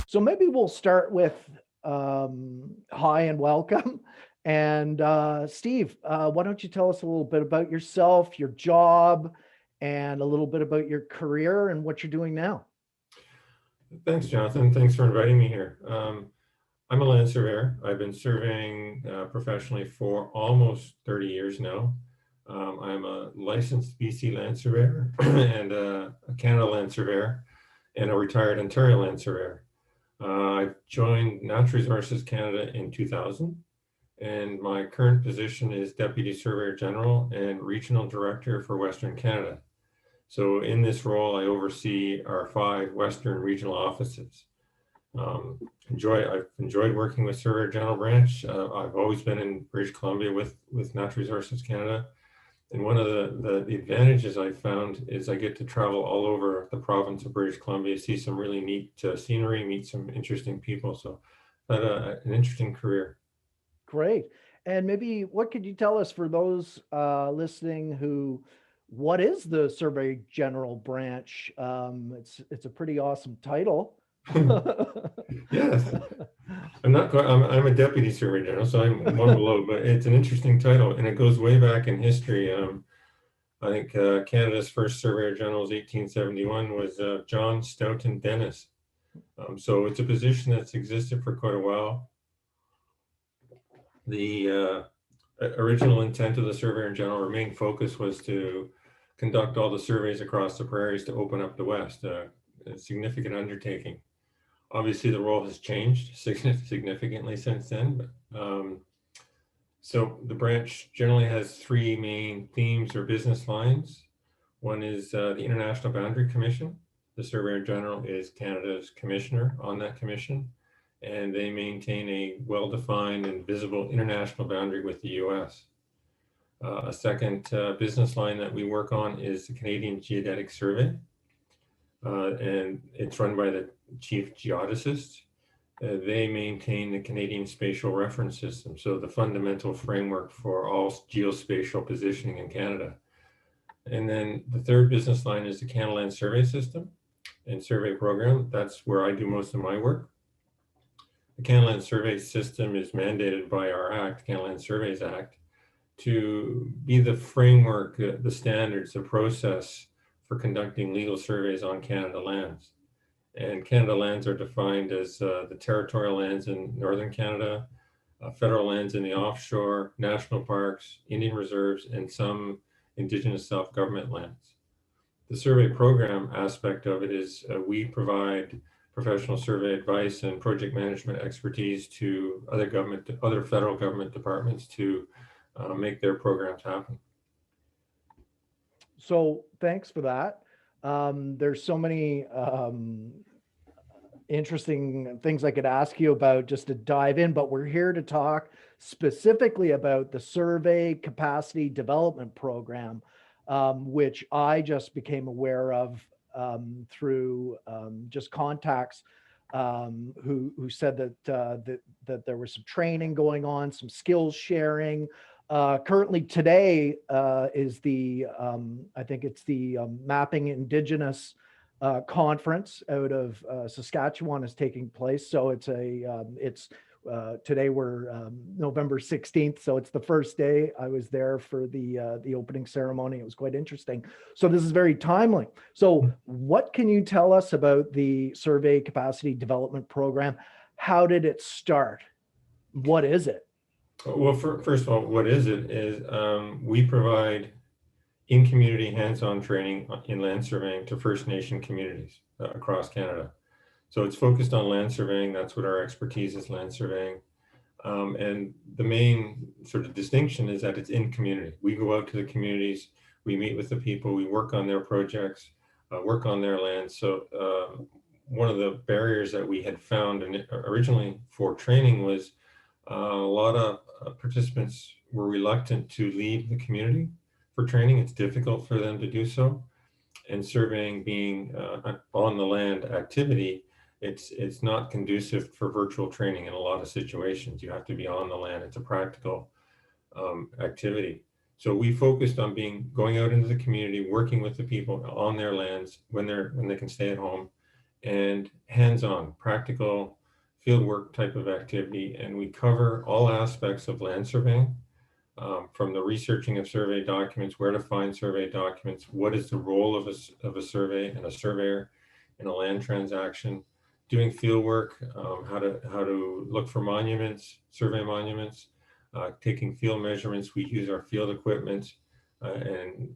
So maybe we'll start with hi and welcome. And Steve, why don't you tell us a little bit about yourself, your job, and a little bit about your career and what you're doing now? Thanks, Jonathan. Thanks for inviting me here. I'm a land surveyor. I've been surveying professionally for almost 30 years now. I'm a licensed BC land surveyor and a Canada land surveyor and a retired Ontario land surveyor. I joined Natural Resources Canada in 2000, and my current position is Deputy Surveyor General and Regional Director for Western Canada. So in this role, I oversee our 5 Western regional offices. I've enjoyed working with Surveyor General Branch. I've always been in British Columbia with Natural Resources Canada. And one of the advantages I found is I get to travel all over the province of British Columbia, see some really neat scenery, meet some interesting people. So I've had an interesting career. Great. And maybe what could you tell us for those listening what is the Surveyor General Branch? It's a pretty awesome title. Yes, I'm a deputy surveyor general, so I'm one below, but it's an interesting title and it goes way back in history. I think Canada's first surveyor general was 1871 was John Stoughton Dennis. So it's a position that's existed for quite a while. The original intent of the Surveyor General, or main focus, was to conduct all the surveys across the prairies to open up the West, a significant undertaking. Obviously, the role has changed significantly since then. So the branch generally has 3 main themes or business lines. One is the International Boundary Commission. The Surveyor General is Canada's commissioner on that commission, and they maintain a well-defined and visible international boundary with the US. A second business line that we work on is the Canadian Geodetic Survey, and it's run by the Chief Geodesist. They maintain the Canadian Spatial Reference System, so the fundamental framework for all geospatial positioning in Canada. And then the third business line is the Canada Land Survey System and Survey Program. That's where I do most of my work. The Canada Land Survey System is mandated by our Act, Canada Land Surveys Act, to be the framework, the standards, the process for conducting legal surveys on Canada lands. And Canada lands are defined as the territorial lands in northern Canada, federal lands in the offshore, national parks, Indian reserves, and some Indigenous self-government lands. The survey program aspect of it is we provide professional survey advice and project management expertise to other federal government departments to make their programs happen. So thanks for that. There's so many interesting things I could ask you about just to dive in, but we're here to talk specifically about the Survey Capacity Development Program, which I just became aware of through just contacts who said that there was some training going on, some skills sharing. Currently today is the, I think it's the Mapping Indigenous conference out of Saskatchewan is taking place. So it's today we're November 16th. So it's the first day I was there for the opening ceremony. It was quite interesting. So this is very timely. So what can you tell us about the Survey Capacity Development Program? How did it start? What is it? Well, first of all, what is it is we provide in-community hands-on training in land surveying to First Nation communities across Canada. So it's focused on land surveying. That's what our expertise is, land surveying. And the main sort of distinction is that it's in community. We go out to the communities, we meet with the people, we work on their projects, work on their land. So one of the barriers that we had found originally for training was a lot of participants were reluctant to leave the community for training. It's difficult for them to do so. And surveying being on the land activity, it's not conducive for virtual training in a lot of situations. You have to be on the land. It's a practical activity. So we focused on going out into the community, working with the people on their lands when they can stay at home, and hands-on, practical fieldwork type of activity. And we cover all aspects of land surveying, from the researching of survey documents, where to find survey documents, what is the role of a survey and a surveyor in a land transaction, doing field work, how to look for monuments, survey monuments, taking field measurements. We use our field equipment and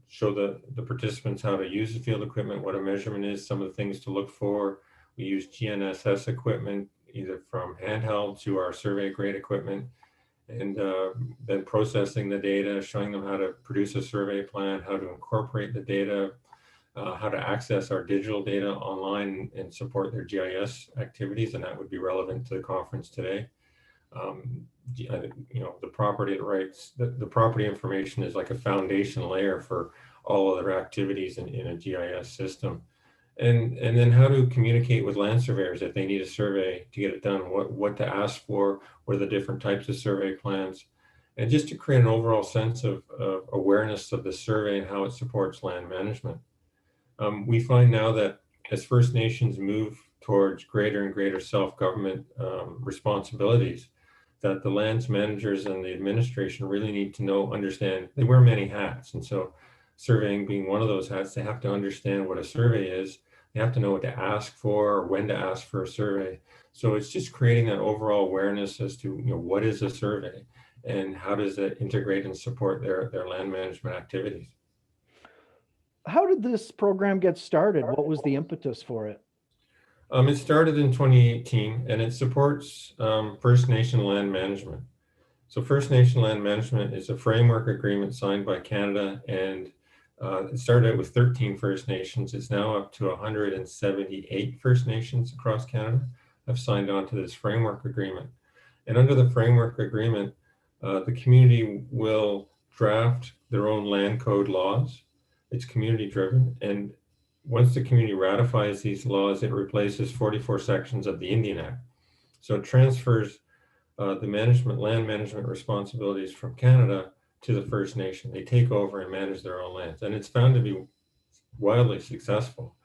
show the participants how to use the field equipment, what a measurement is, some of the things to look for. We use GNSS equipment, either from handheld to our survey grade equipment, and then processing the data, showing them how to produce a survey plan, how to incorporate the data, how to access our digital data online and support their GIS activities, and that would be relevant to the conference today. The property rights, the property information is like a foundation layer for all other activities in a GIS system. And then how to communicate with land surveyors if they need a survey to get it done, what to ask for, what are the different types of survey plans, and just to create an overall sense of awareness of the survey and how it supports land management. We find now that as First Nations move towards greater and greater self-government responsibilities, that the lands managers and the administration really need to understand, they wear many hats. And so surveying being one of those hats, they have to understand what a survey is. They have to know what to ask for or when to ask for a survey. So it's just creating that overall awareness as to what is a survey and how does it integrate and support their land management activities. How did this program get started? What was the impetus for it? It started in 2018 and it supports First Nation land management. So First Nation land management is a framework agreement signed by Canada, and it started out with 13 First Nations. It's now up to 178 First Nations across Canada have signed on to this framework agreement. And under the framework agreement, the community will draft their own land code laws. It's community driven. And once the community ratifies these laws, it replaces 44 sections of the Indian Act. So it transfers the land management responsibilities from Canada to the First Nation. They take over and manage their own lands. And it's found to be wildly successful.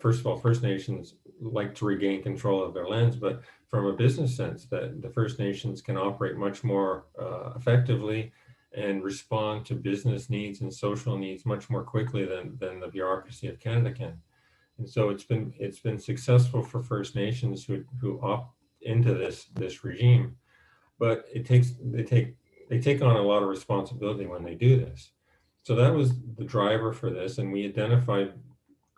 First of all, First Nations like to regain control of their lands, but from a business sense, that the First Nations can operate much more effectively and respond to business needs and social needs much more quickly than the bureaucracy of Canada can. And so it's been successful for First Nations who opt into this regime, but they take on a lot of responsibility when they do this. So that was the driver for this, and we identified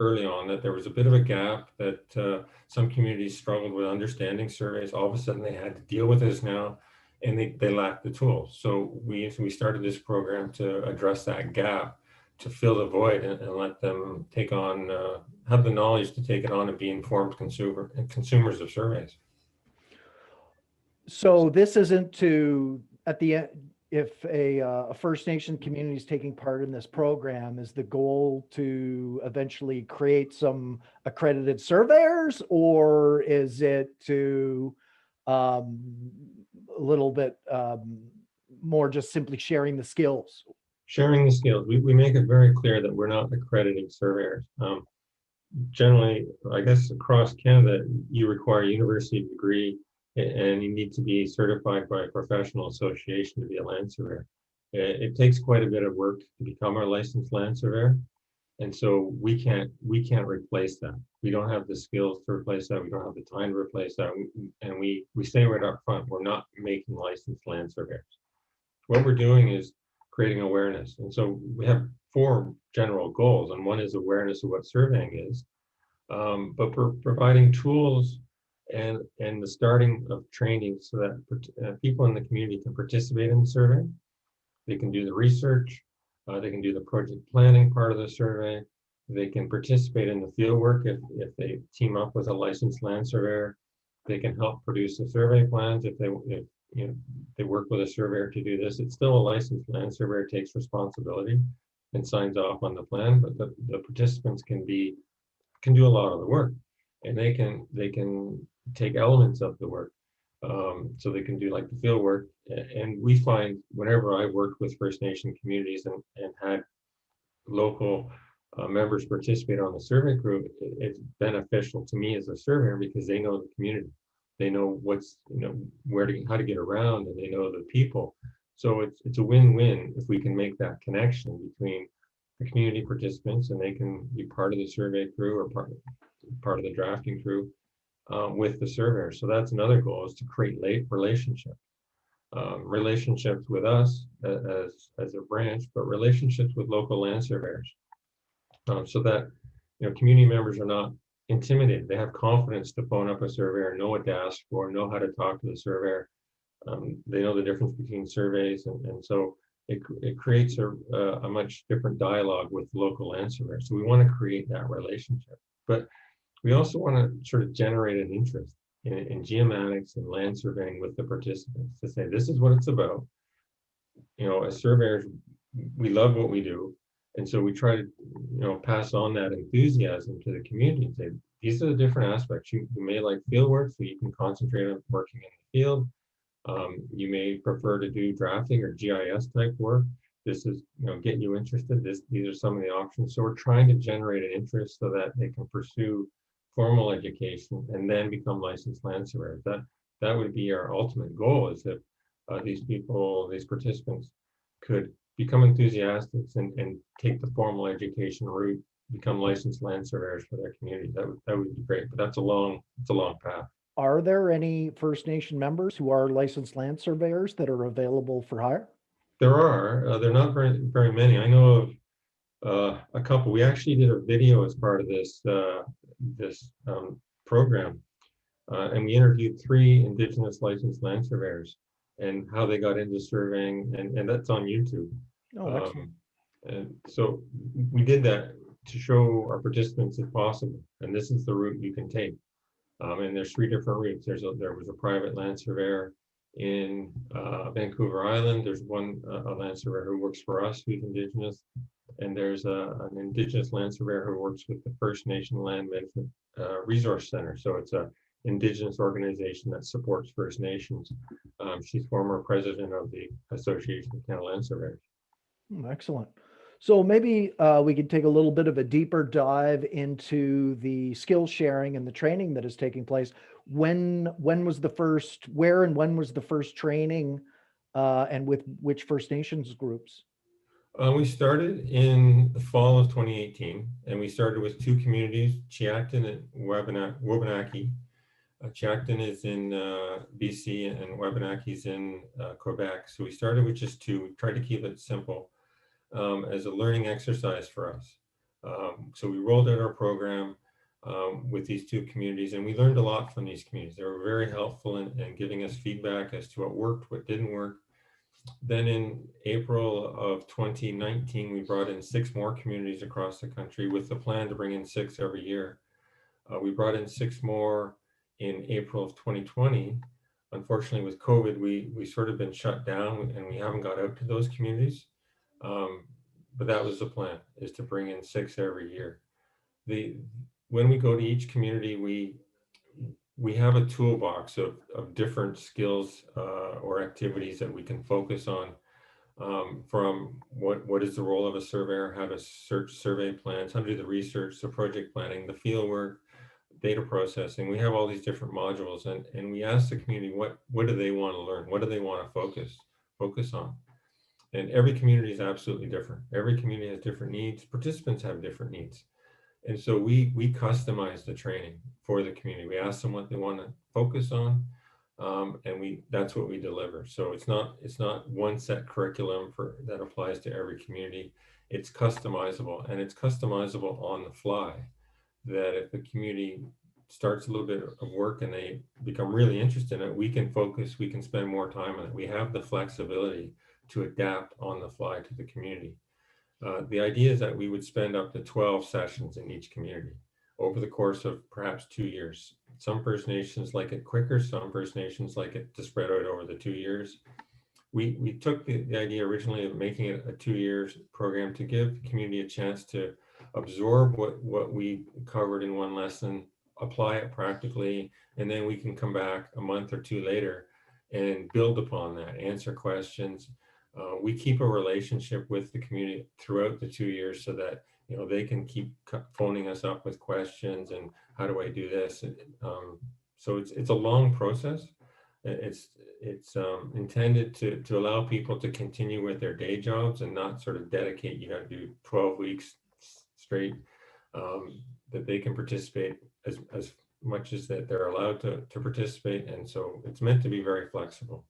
early on that there was a bit of a gap, that some communities struggled with understanding surveys. All of a sudden they had to deal with this now, and they lacked the tools. So we started this program to address that gap, to fill the void and let them take on, have the knowledge to take it on and be informed consumers of surveys. So this isn't to, at the end, if a First Nation community is taking part in this program, is the goal to eventually create some accredited surveyors, or is it to a little bit more just simply sharing the skills? Sharing the skills. We make it very clear that we're not accrediting surveyors. Generally, I guess across Canada, you require a university degree and you need to be certified by a professional association to be a land surveyor. It takes quite a bit of work to become a licensed land surveyor. And so we can't replace that. We don't have the skills to replace that. We don't have the time to replace that. And we say right up front, we're not making licensed land surveyors. What we're doing is creating awareness. And so we have 4 general goals, and one is awareness of what surveying is, but we're providing tools and the starting of training so that people in the community can participate in the survey. They can do the research, they can do the project planning part of the survey, they can participate in the field work if they team up with a licensed land surveyor. They can help produce the survey plans if they work with a surveyor to do this. It's still a licensed land surveyor takes responsibility and signs off on the plan, but the participants can do a lot of the work, and they can take elements of the work. so they can do like the field work. And we find whenever I worked with First Nation communities and had local members participate on the survey group, it's beneficial to me as a surveyor because they know the community. They know what's, where to, how to get around, and they know the people. So it's a win-win if we can make that connection between the community participants and they can be part of the survey crew or part of the drafting crew with the surveyor. So that's another goal, is to create relationships. Relationships with us as a branch, but relationships with local land surveyors, so that community members are not intimidated. They have confidence to phone up a surveyor, know what to ask for, know how to talk to the surveyor. They know the difference between surveys, and so it creates a much different dialogue with local land surveyors. So we want to create that relationship, but we also want to sort of generate an interest in geomatics and land surveying with the participants, to say this is what it's about. As surveyors, we love what we do, and so we try to pass on that enthusiasm to the community and say these are the different aspects. You may like field work, so you can concentrate on working in the field. You may prefer to do drafting or GIS type work. This is getting you interested. These are some of the options. So we're trying to generate an interest so that they can pursue formal education and then become licensed land surveyors. That would be our ultimate goal, is that these participants could become enthusiastic and take the formal education route, become licensed land surveyors for their community. That would be great, but it's a long path. Are there any First Nation members who are licensed land surveyors that are available for hire? There are. They're not very many. I know of a couple. We actually did a video as part of this program, and we interviewed 3 Indigenous licensed land surveyors and how they got into surveying, and that's on YouTube. Oh, excellent. And so we did that to show our participants it's possible, and this is the route you can take. And there's 3 different routes. There was a private land surveyor in Vancouver Island. There's one a land surveyor who works for us who's Indigenous, and there's an Indigenous land surveyor who works with the First Nation Land Management Resource Center. So it's a Indigenous organization that supports First Nations. She's former president of the Association of Canada Land Surveyors. Excellent. So maybe we could take a little bit of a deeper dive into the skill sharing and the training that is taking place. When was the first, where and when was the first training, and with which First Nations groups? We started in the fall of 2018, and we started with 2 communities, Chiacton and Wabanaki. Chiacton is in BC and Wabanaki is in Quebec. So we started with just 2. We tried to keep it simple as a learning exercise for us. So we rolled out our program with these 2 communities, and we learned a lot from these communities. They were very helpful in giving us feedback as to what worked, what didn't work. Then in April of 2019, we brought in 6 more communities across the country with the plan to bring in 6 every year. We brought in 6 more in April of 2020. Unfortunately, with COVID, we sort of been shut down and we haven't got out to those communities. But that was the plan, is to bring in 6 every year. When we go to each community, we have a toolbox of different skills or activities that we can focus on, from what is the role of a surveyor, how to search survey plans, how to do the research, the project planning, the field work, data processing. We have all these different modules, and we ask the community what do they want to learn, what do they want to focus on. And every community is absolutely different. Every community has different needs. Participants have different needs. And so we customize the training for the community. We ask them what they want to focus on, and that's what we deliver. So it's not one set curriculum that applies to every community. It's customizable, and it's customizable on the fly. That if the community starts a little bit of work and they become really interested in it, we can focus, we can spend more time on it. We have the flexibility to adapt on the fly to the community. The idea is that we would spend up to 12 sessions in each community over the course of perhaps 2 years. Some First Nations like it quicker, some First Nations like it to spread out over the 2 years. We took the idea originally of making it a 2 years program to give the community a chance to absorb what we covered in one lesson apply it practically, and then we can come back a month or two later and build upon that, answer questions. We keep a relationship with the community throughout the 2 years so that, you know, they can keep phoning us up with questions and how do I do this? So it's a long process. It's intended to allow people to continue with their day jobs and not sort of dedicate, you got to do 12 weeks straight, that they can participate as much as that they're allowed to participate. And so it's meant to be very flexible.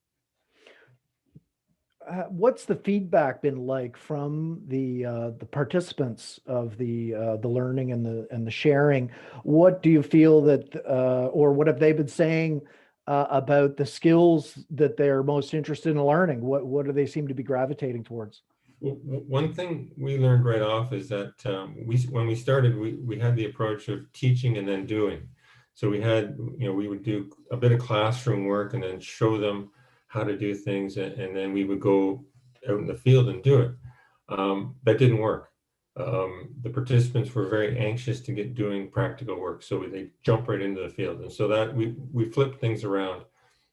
What's the feedback been like from the participants of the learning and the sharing? What do you feel that, or what have they been saying about the skills that they're most interested in learning? What do they seem to be gravitating towards? Well, one thing we learned right off is that when we started, we had the approach of teaching and then doing. So we had, you know, we would do a bit of classroom work and then show them how to do things, and then we would go out in the field and do it. That didn't work. The participants were very anxious to get doing practical work, so they jump right into the field. And so that we flipped things around,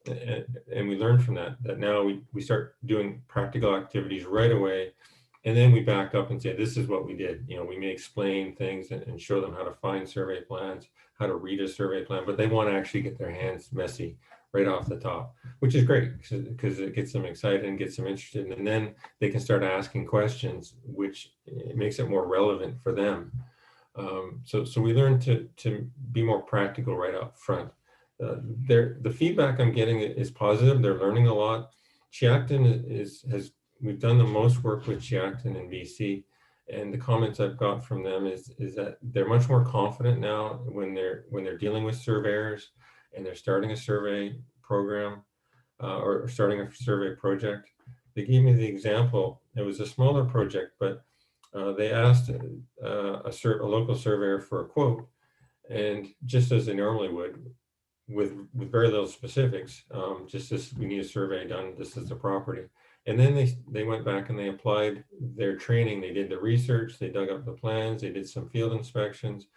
and we learned from that now we start doing practical activities right away, and then we back up and say, this is what we did. You know, we may explain things and show them how to find survey plans, how to read a survey plan, but they want to actually get their hands messy right off the top, which is great because it gets them excited and gets them interested, and then they can start asking questions, which makes it more relevant for them. So we learned to be more practical right up front. The feedback I'm getting is positive. They're learning a lot. Chiacton we've done the most work with Chiacton in BC, and the comments I've got from them is that they're much more confident now when they're dealing with surveyors and they're starting a survey program or starting a survey project. They gave me the example. It was a smaller project, but they asked a local surveyor for a quote, and just as they normally would, with very little specifics, just as we need a survey done, this is the property. And then they went back and they applied their training. They did the research, they dug up the plans, they did some field inspections,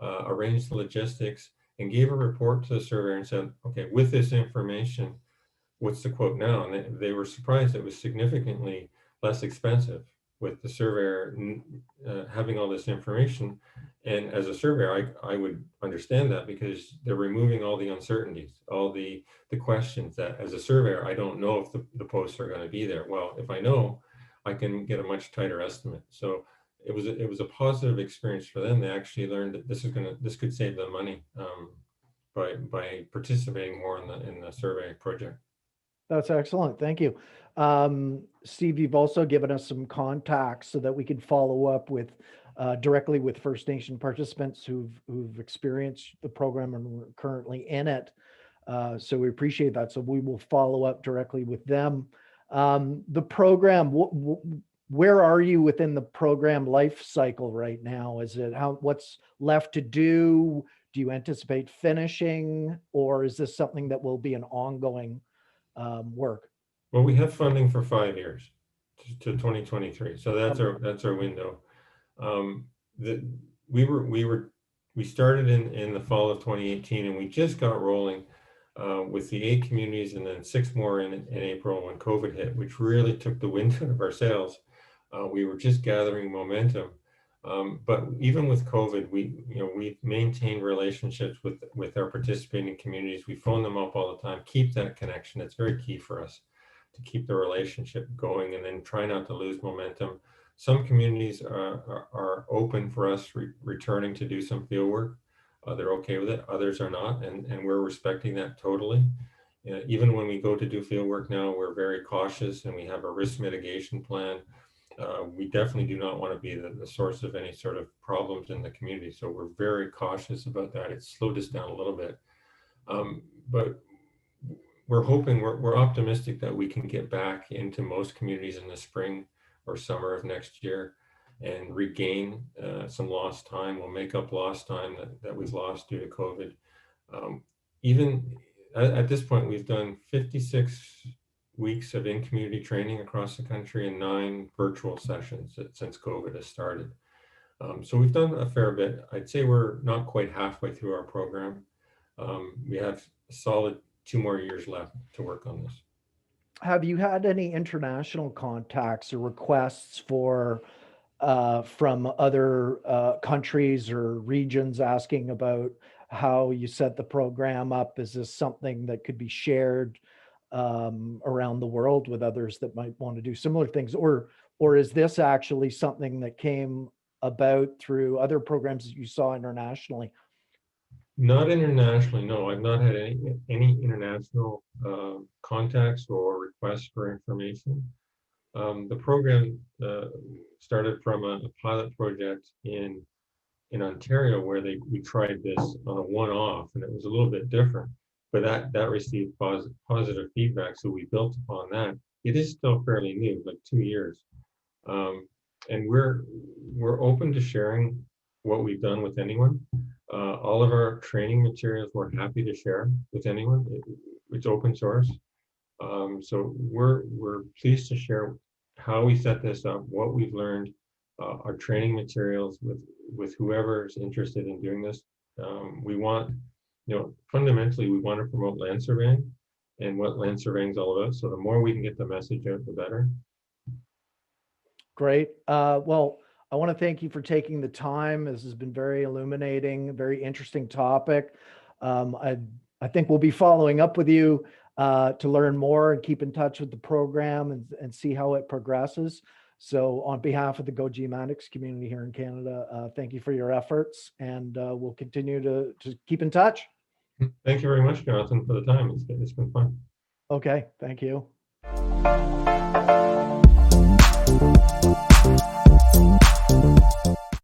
arranged the logistics, and gave a report to the surveyor and said, okay, with this information, what's the quote now? And they were surprised it was significantly less expensive with the surveyor having all this information. And as a surveyor, I would understand that because they're removing all the uncertainties, all the questions that as a surveyor, I don't know if the posts are going to be there. Well, if I know, I can get a much tighter estimate. So it was a positive experience for them. They actually learned that this could save them money by participating more in the survey project. That's excellent. Thank you. Steve, you've also given us some contacts so that we can follow up with directly with First Nation participants who've experienced the program and are currently in it. So we appreciate that. So we will follow up directly with them. The program, where are you within the program life cycle right now? What's left to do? Do you anticipate finishing, or is this something that will be an ongoing work? Well, we have funding for 5 years to 2023, so that's our window. We started in the fall of 2018, and we just got rolling with the 8 communities, and then 6 more in April when COVID hit, which really took the wind out of our sails. We were just gathering momentum. But even with COVID, we maintained relationships with our participating communities. We phone them up all the time, keep that connection. It's very key for us to keep the relationship going and then try not to lose momentum. Some communities are open for us returning to do some field work. They're okay with it. Others are not, and we're respecting that totally. Even when we go to do field work now, we're very cautious and we have a risk mitigation plan. We definitely do not want to be the source of any sort of problems in the community. So we're very cautious about that. It's slowed us down a little bit. But we're optimistic that we can get back into most communities in the spring or summer of next year and regain some lost time. We'll make up lost time that we've lost due to COVID. Even at this point, we've done 56 weeks of in-community training across the country and 9 virtual sessions since COVID has started. So we've done a fair bit. I'd say we're not quite halfway through our program. We have a solid 2 more years left to work on this. Have you had any international contacts or requests for from other countries or regions asking about how you set the program up? Is this something that could be shared around the world with others that might want to do similar things, or is this actually something that came about through other programs that you saw internationally? Not internationally, no. I've not had any international contacts or requests for information. The program started from a pilot project in Ontario where we tried this on a one-off, and it was a little bit different, but that received positive feedback, so we built upon that. It is still fairly new, like 2 years, and we're open to sharing what we've done with anyone. All of our training materials we're happy to share with anyone. It's open source, so we're pleased to share how we set this up, what we've learned, our training materials with whoever's interested in doing this. We want, fundamentally, we want to promote land surveying and what land surveying is all about. So the more we can get the message out, the better. Great. Well, I want to thank you for taking the time. This has been very illuminating, very interesting topic. I think we'll be following up with you to learn more and keep in touch with the program and see how it progresses. So on behalf of the GoGeomatics community here in Canada, thank you for your efforts, and we'll continue to keep in touch. Thank you very much, Jonathan, for the time. It's been fun. Okay, thank you.